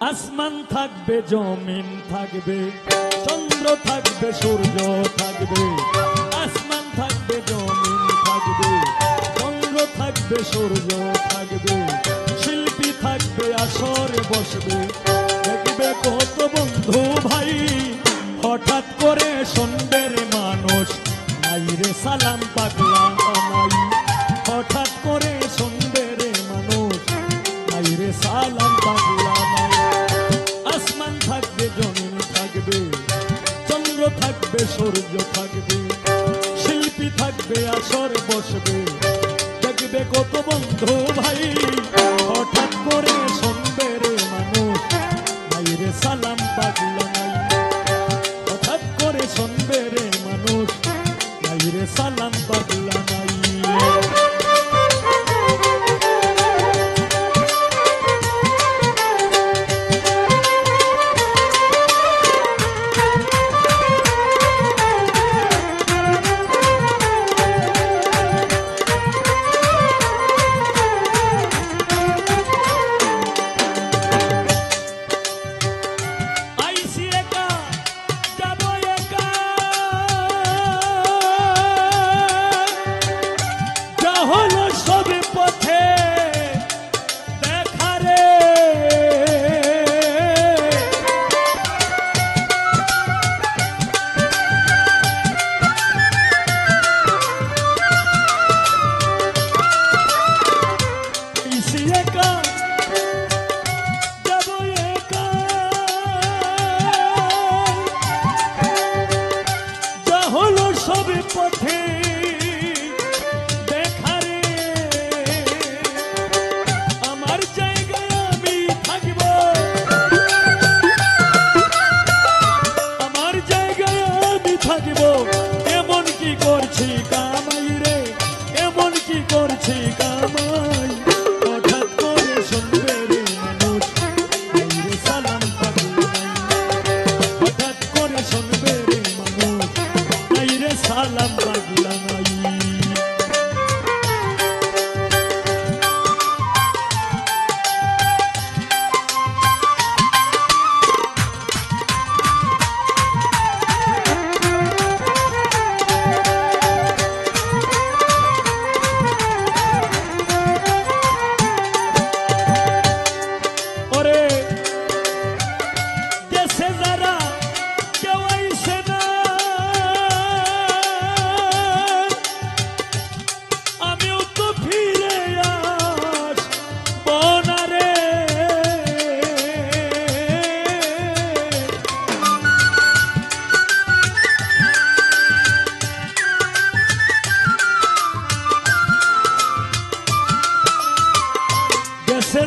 আসমান থাকবে, জমিন থাকবে, চন্দ্র থাকবে, সূর্য থাকবে। আসমান থাকবে, জমিন থাকবে, চন্দ্র থাকবে, সূর্য থাকবে। শিল্পী থাকবে, আসরে বসবে। দেখবে কত বন্ধু ভাই, হঠাৎ করে শুনবে রে মানুষ, নাই রে সালাম পাগলা নাই। হঠাৎ করে শুনবে রে মানুষ, নাই রে সালাম পাগলা নাই। আসমান থাকবে, জমিন থাকবে, চন্দ্র থাকবে, সূর্য থাকবে। শিল্পী থাকবে, আসর বসবে। দেখবে কত বন্ধু ভাই, হঠাৎ করে শুনবে রে মানুষ, নাই রে সালাম পাগলা নাই। হঠাৎ করে শুনবে রে মানুষ, নাই রে সালাম পাগলা নাই। পথে দেখারে আমার জায়গায় আমি থাকব, আমার জায়গায় আমি থাকব। এমন কি করছি কামাই রে, এমন কি করছি কামাই। হঠাৎ করে শুনবে রে মানুষ, নাই রে সালাম পাগলা নাই। হঠাৎ করে শুনবে রে মানুষ, নাই রে সালাম পাগলা নাই।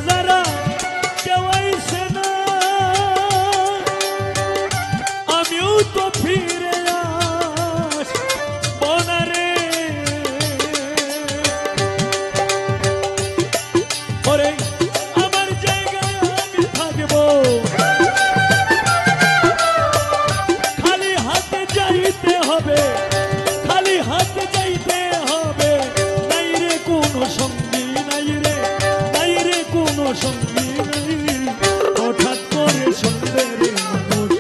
যারা কেউ আইসে না, আমিও তো ফিরে আসবো না রে। ওরে আমার জায়গায় আমি থাকবো, খালি হাতে যাইতে হবে, খালি হাতে যাইতে হবে। নাই রে কোনো সঙ্গী, নাই রে, নাই রে কোনো সঙ্গী নাই। হঠাৎ করে শুনবে রে মানুষ,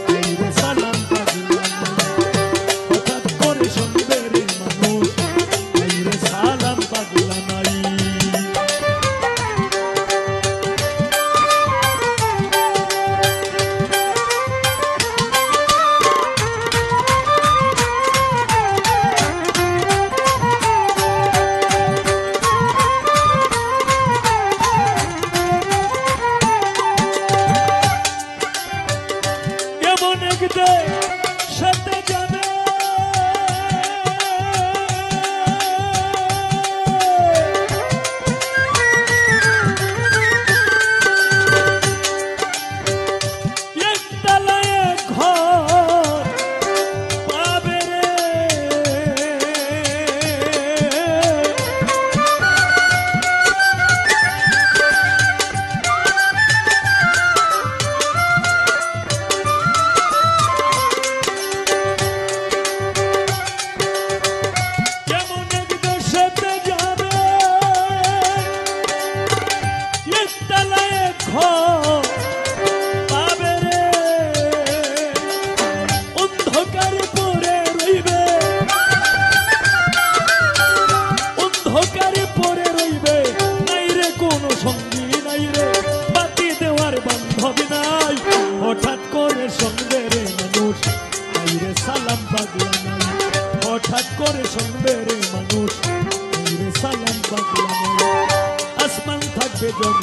নাই রে সালাম পাগলা নাই। হঠাৎ করে শুনবে রে মানুষ, নাই রে সালাম পাগলা নাই। সাথে যাবে একতলায় ঘর পাবে রে।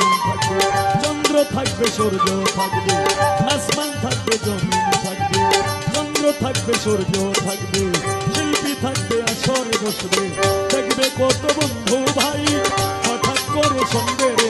জমিন থাকবে, চন্দ্র থাকবে সূর্য থাকবে, আসমান থাকবে জমিন থাকবে, চন্দ্র থাকবে সূর্য থাকবে, শিল্পী থাকবে আসর বসবে, দেখবে কত বন্ধু ভাই হঠাৎ করে সঙ্গে